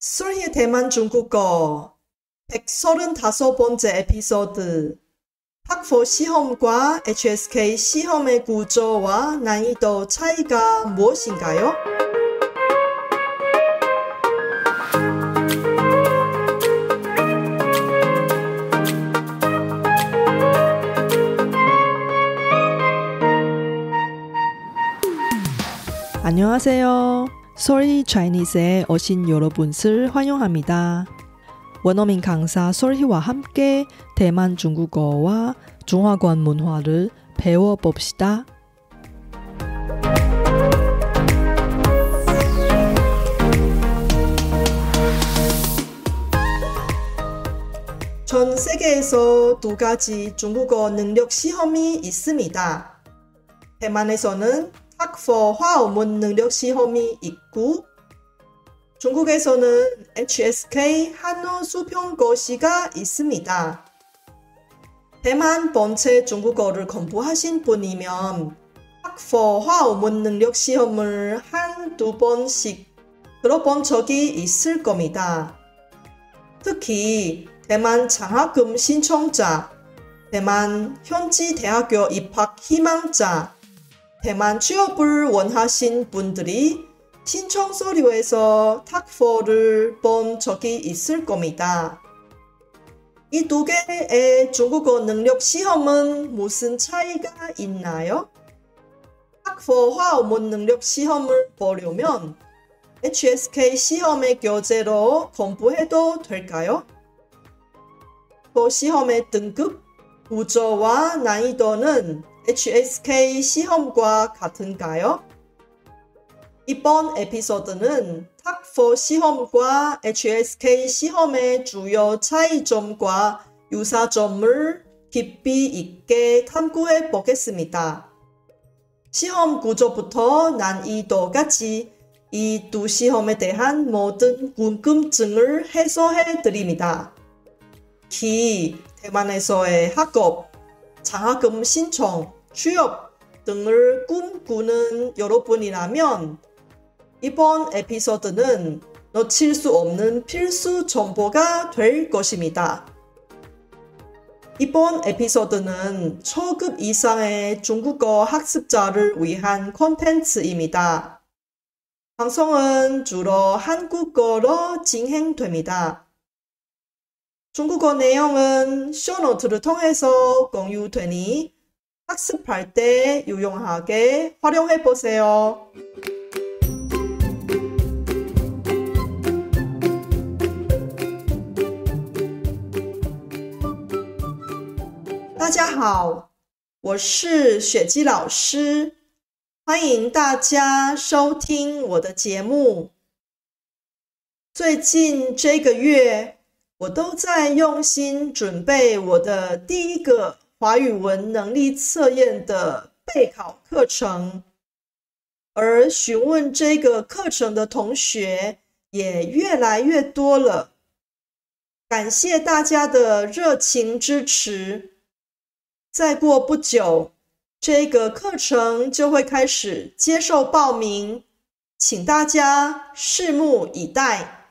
솔희 대만 중국어 135번째 에피소드 학포 시험과 HSK 시험의 구조와 난이도 차이가 무엇인가요? 안녕하세요. 솔희 차이니스에 오신 여러분을 환영합니다. 원어민 강사 솔희와 함께 대만 중국어와 중화권 문화를 배워봅시다. 전 세계에서 두 가지 중국어 능력 시험이 있습니다. 대만에서는 학포 화어문 능력 시험이 있고 중국에서는 HSK 한어 수평고시가 있습니다. 대만 본체 중국어를 공부하신 분이면 학포 화어문 능력 시험을 한두 번씩 들어본 적이 있을 겁니다. 특히 대만 장학금 신청자, 대만 현지 대학교 입학 희망자, 대만 취업을 원하신 분들이 신청 서류에서 탁포를 본 적이 있을 겁니다. 이 두 개의 중국어 능력 시험은 무슨 차이가 있나요? 탁포 화어문 능력 시험을 보려면 HSK 시험의 교재로 공부해도 될까요? 그 시험의 등급, 구조와 난이도는 HSK 시험과 같은가요? 이번 에피소드는 탁포 시험과 HSK 시험의 주요 차이점과 유사점을 깊이 있게 탐구해 보겠습니다. 시험 구조부터 난이도까지 이 두 시험에 대한 모든 궁금증을 해소해 드립니다. 특히 대만에서의 학업, 장학금 신청, 취업 등을 꿈꾸는 여러분이라면 이번 에피소드는 놓칠 수 없는 필수 정보가 될 것입니다. 이번 에피소드는 초급 이상의 중국어 학습자를 위한 콘텐츠입니다. 방송은 주로 한국어로 진행됩니다. 중국어 내용은 쇼노트를 통해서 공유되니 학습할 때 유용하게 활용해 보세요. 大家好，我是雪姬老师，欢迎大家收听我的节目。最近这个月，我都在用心准备我的第一个华语文能力测验的备考课程，而询问这个课程的同学也越来越多了。感谢大家的热情支持。再过不久，这个课程就会开始接受报名，请大家拭目以待。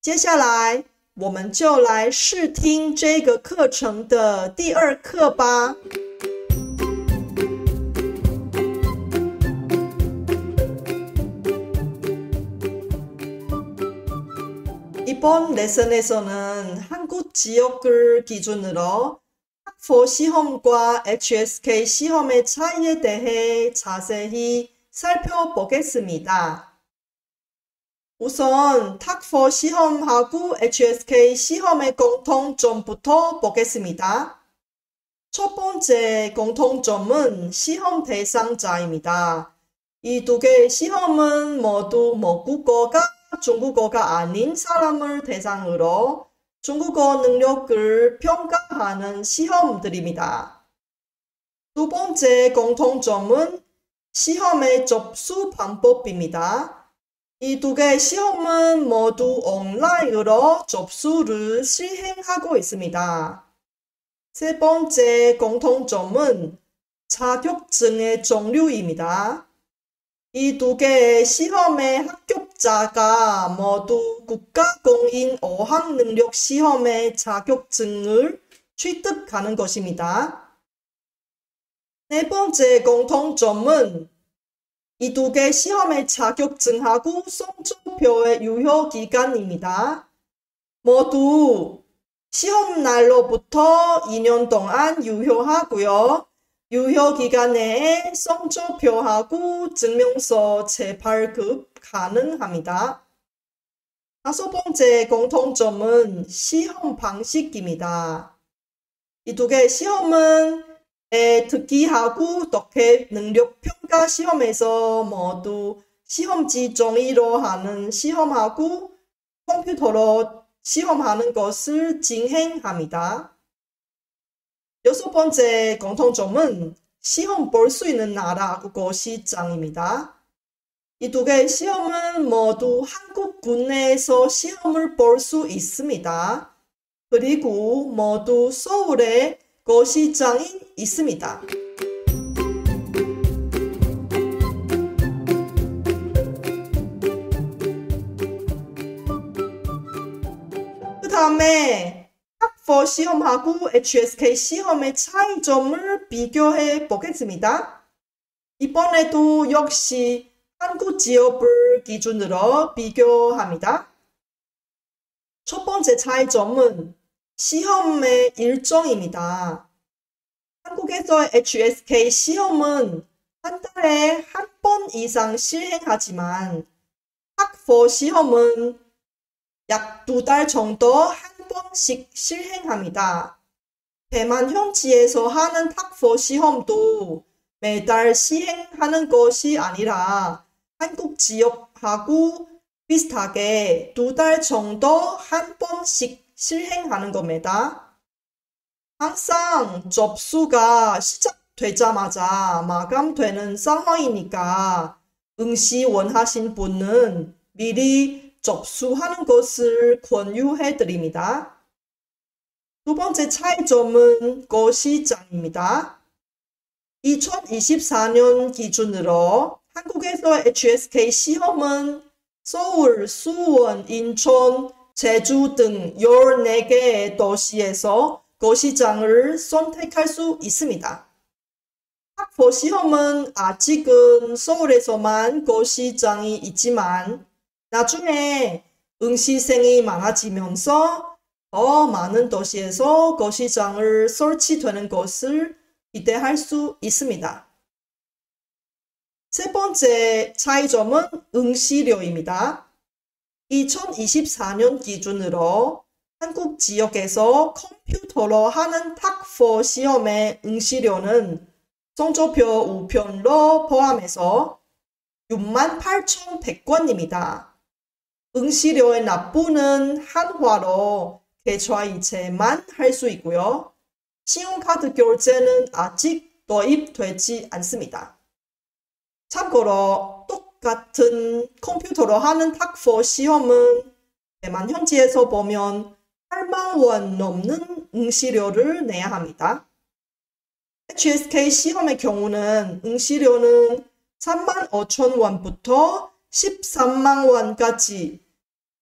接下来，我们就来试听这个课程的第二课吧。이번 레슨에서는 한국 지역을 기준으로 학포 시험과 HSK 시험의 차이에 대해 자세히 살펴보겠습니다. 우선 탁포 시험하고 HSK 시험의 공통점부터 보겠습니다. 첫 번째 공통점은 시험 대상자입니다. 이 두 개의 시험은 모두 모국어가 중국어가 아닌 사람을 대상으로 중국어 능력을 평가하는 시험들입니다. 두 번째 공통점은 시험의 접수 방법입니다. 이 두 개의 시험은 모두 온라인으로 접수를 실행하고 있습니다. 세 번째 공통점은 자격증의 종류입니다. 이 두 개의 시험의 합격자가 모두 국가공인 어학능력시험의 자격증을 취득하는 것입니다. 네 번째 공통점은 이 두 개 시험의 자격증하고 성적표의 유효기간입니다. 모두 시험 날로부터 2년 동안 유효하고요. 유효기간 내에 성적표하고 증명서 재발급 가능합니다. 다섯 번째 공통점은 시험 방식입니다. 이 두 개의 시험은 듣기하고 독해 능력 평가 시험에서 모두 시험지 종이로 하는 시험하고 컴퓨터로 시험하는 것을 진행합니다. 여섯 번째 공통점은 시험 볼 수 있는 나라 국어시장입니다. 이 두 개의 시험은 모두 한국 국내에서 시험을 볼 수 있습니다. 그리고 모두 서울에 고시장이 있습니다. 그 다음에 학부 시험하고 HSK 시험의 차이점을 비교해 보겠습니다. 이번에도 역시 한국 지역을 기준으로 비교합니다. 첫 번째 차이점은 시험의 일정입니다. 한국에서의 HSK 시험은 한 달에 한 번 이상 실행하지만 학부 시험은 약 2달 정도 한 번씩 실행합니다. 대만 현지에서 하는 학부 시험도 매달 시행하는 것이 아니라 한국 지역하고 비슷하게 2달 정도 한 번씩 실행하는 겁니다. 항상 접수가 시작되자마자 마감되는 상황이니까 응시 원하신 분은 미리 접수하는 것을 권유해 드립니다. 두 번째 차이점은 고시장입니다. 2024년 기준으로 한국에서 HSK 시험은 서울, 수원, 인천, 제주 등 14개의 도시에서 고시장을 선택할 수 있습니다. 학부 시험은 아직은 서울에서만 고시장이 있지만 나중에 응시생이 많아지면서 더 많은 도시에서 고시장을 설치되는 것을 기대할 수 있습니다. 세 번째 차이점은 응시료입니다. 2024년 기준으로 한국 지역에서 컴퓨터로 하는 학부 시험의 응시료는 성적표 우편로 포함해서 68,100원입니다. 응시료의 납부는 한화로 계좌이체만 할 수 있고요. 신용카드 결제는 아직 도입되지 않습니다. 참고로 똑같은 컴퓨터로 하는 학부 시험은 대만 현지에서 보면 8만 원 넘는 응시료를 내야 합니다. HSK 시험의 경우는 응시료는 3만 5천 원부터 13만 원까지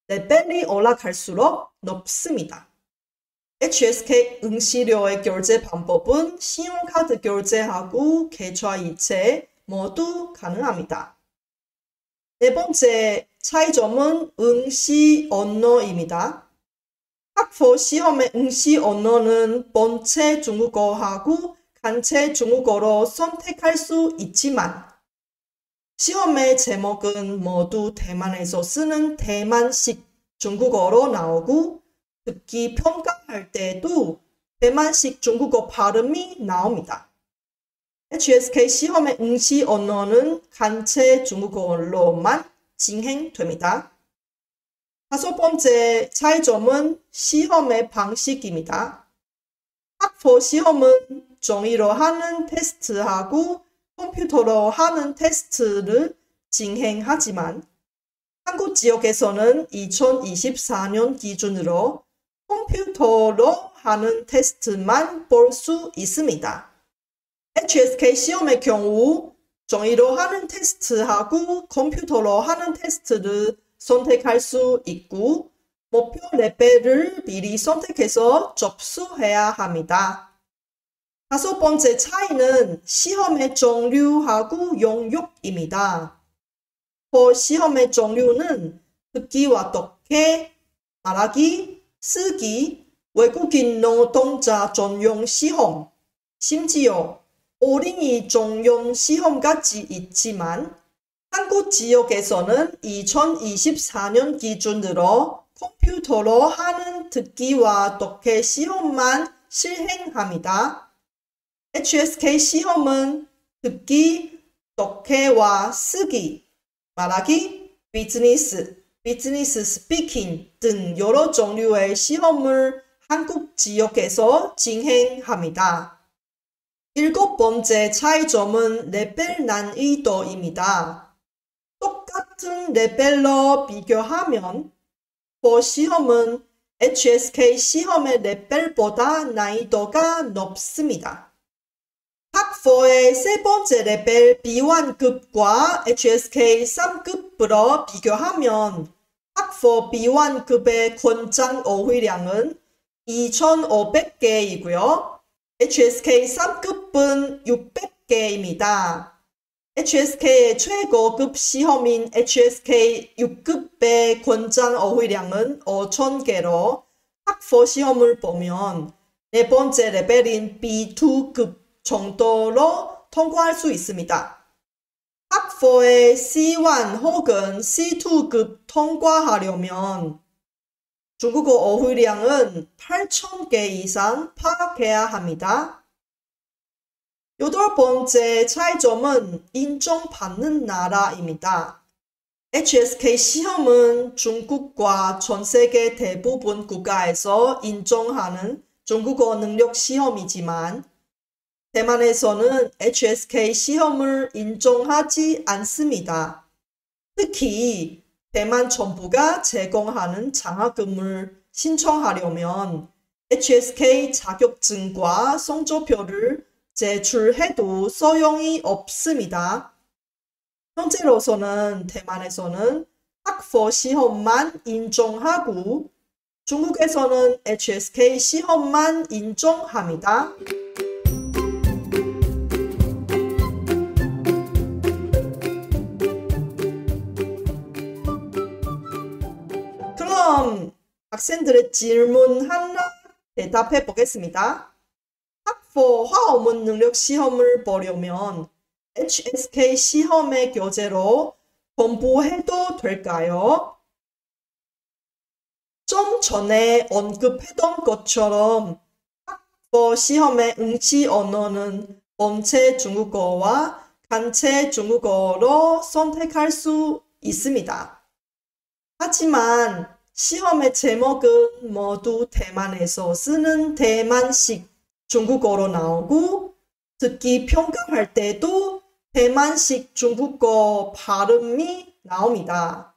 레벨이 올라갈수록 높습니다. HSK 응시료의 결제 방법은 신용카드 결제하고 계좌이체 모두 가능합니다. 네 번째 차이점은 응시 언어입니다. 학부 시험의 응시 언어는 본체 중국어하고 간체 중국어로 선택할 수 있지만 시험의 제목은 모두 대만에서 쓰는 대만식 중국어로 나오고 듣기 평가할 때도 대만식 중국어 발음이 나옵니다. HSK 시험의 응시 언어는 간체 중국어로만 진행됩니다. 다섯 번째 차이점은 시험의 방식입니다. 학부 시험은 종이로 하는 테스트하고 컴퓨터로 하는 테스트를 진행하지만 한국 지역에서는 2024년 기준으로 컴퓨터로 하는 테스트만 볼 수 있습니다. HSK 시험의 경우 종이로 하는 테스트하고 컴퓨터로 하는 테스트를 선택할 수 있고 목표 레벨을 미리 선택해서 접수해야 합니다. 5번째 차이는 시험의 종류하고 영역입니다. 시험의 종류는 듣기와 독해, 말하기, 쓰기, 외국인 노동자 전용 시험, 심지어 어린이 전용 시험까지 있지만 한국 지역에서는 2024년 기준으로 컴퓨터로 하는 듣기와 독해 시험만 실행합니다. HSK 시험은 듣기, 독해와 쓰기, 말하기, 비즈니스 스피킹 등 여러 종류의 시험을 한국 지역에서 진행합니다. 7번째 차이점은 레벨 난이도입니다. 똑같은 레벨로 비교하면 시험은 HSK 시험의 레벨보다 난이도가 높습니다. 학포의 3번째 레벨 B1급과 HSK 3급으로 비교하면 학포 B1급의 권장 어휘량은 2,500개이고요. HSK 3급은 600개입니다. HSK의 최고급 시험인 HSK 6급의 권장 어휘량은 5,000개로 학포 시험을 보면 4번째 레벨인 B2급 정도로 통과할 수 있습니다. 학포의 C1 혹은 C2급 통과하려면 중국어 어휘량은 8,000개 이상 파악해야 합니다. 8번째 차이점은 인정받는 나라입니다. HSK 시험은 중국과 전 세계 대부분 국가에서 인정하는 중국어 능력 시험이지만 대만에서는 HSK 시험을 인정하지 않습니다. 특히 대만 정부가 제공하는 장학금을 신청하려면 HSK 자격증과 성적표를 제출해도 소용이 없습니다. 현재로서는 대만에서는 학포 시험만 인정하고 중국에서는 HSK 시험만 인정합니다. 그럼 학생들의 질문 하나 대답해 보겠습니다. 학포 화어문 능력 시험을 보려면 HSK 시험의 교재로 공부해도 될까요? 좀 전에 언급했던 것처럼 학포 시험의 응시 언어는 본체 중국어와 간체 중국어로 선택할 수 있습니다. 하지만 시험의 제목은 모두 대만에서 쓰는 대만식 중국어로 나오고 듣기 평가할 때도 대만식 중국어 발음이 나옵니다.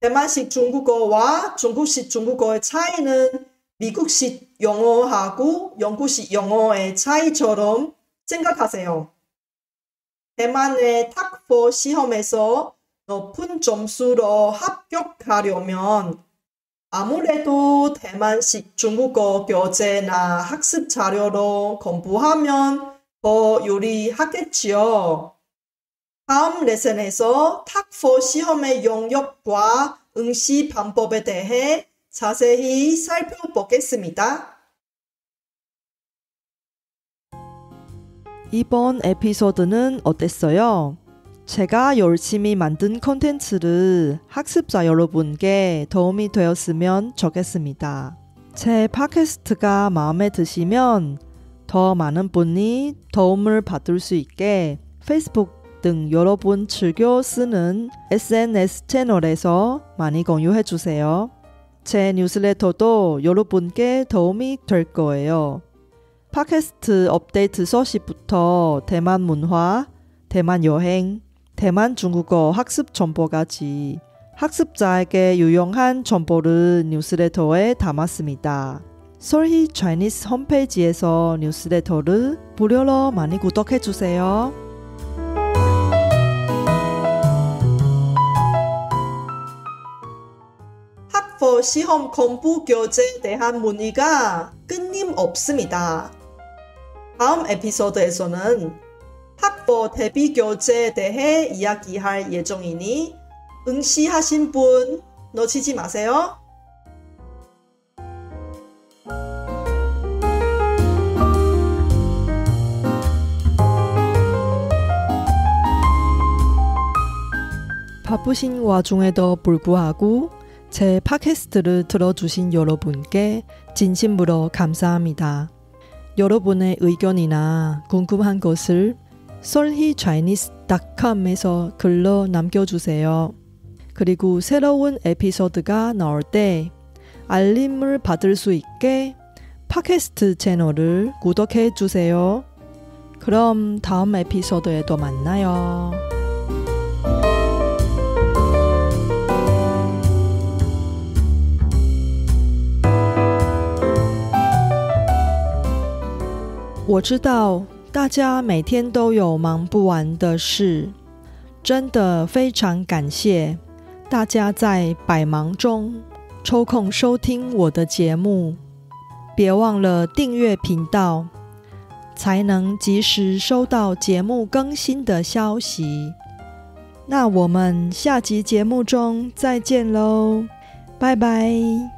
대만식 중국어와 중국식 중국어의 차이는 미국식 영어하고 영국식 영어의 차이처럼 생각하세요. 대만의 탁포 시험에서 높은 점수로 합격하려면 아무래도 대만식 중국어 교재나 학습 자료로 공부하면 더 유리하겠지요. 다음 레슨에서 탁포 시험의 영역과 응시 방법에 대해 자세히 살펴보겠습니다. 이번 에피소드는 어땠어요? 제가 열심히 만든 콘텐츠를 학습자 여러분께 도움이 되었으면 좋겠습니다. 제 팟캐스트가 마음에 드시면 더 많은 분이 도움을 받을 수 있게 페이스북 등 여러분 즐겨 쓰는 SNS 채널에서 많이 공유해 주세요. 제 뉴스레터도 여러분께 도움이 될 거예요. 팟캐스트 업데이트 소식부터 대만 문화, 대만 여행, 대만 중국어 학습 정보까지 학습자에게 유용한 정보를 뉴스레터에 담았습니다. 솔희 차이니스 홈페이지에서 뉴스레터를 무료로 많이 구독해 주세요. 학교 시험 공부 교재에 대한 문의가 끊임없습니다. 다음 에피소드에서는 학부 대비 교재에 대해 이야기할 예정이니 응시하신 분 놓치지 마세요. 바쁘신 와중에도 불구하고 제 팟캐스트를 들어주신 여러분께 진심으로 감사합니다. 여러분의 의견이나 궁금한 것을 solhichinese.com에서 글로 남겨주세요. 그리고 새로운 에피소드가 나올 때 알림을 받을 수 있게 팟캐스트 채널을 구독해 주세요. 그럼 다음 에피소드에도 만나요.我知道大家每天都有忙不完的事，真的非常感谢大家在百忙中抽空收听我的节目。别忘了订阅频道，才能及时收到节目更新的消息。那我们下集节目中再见喽，拜拜。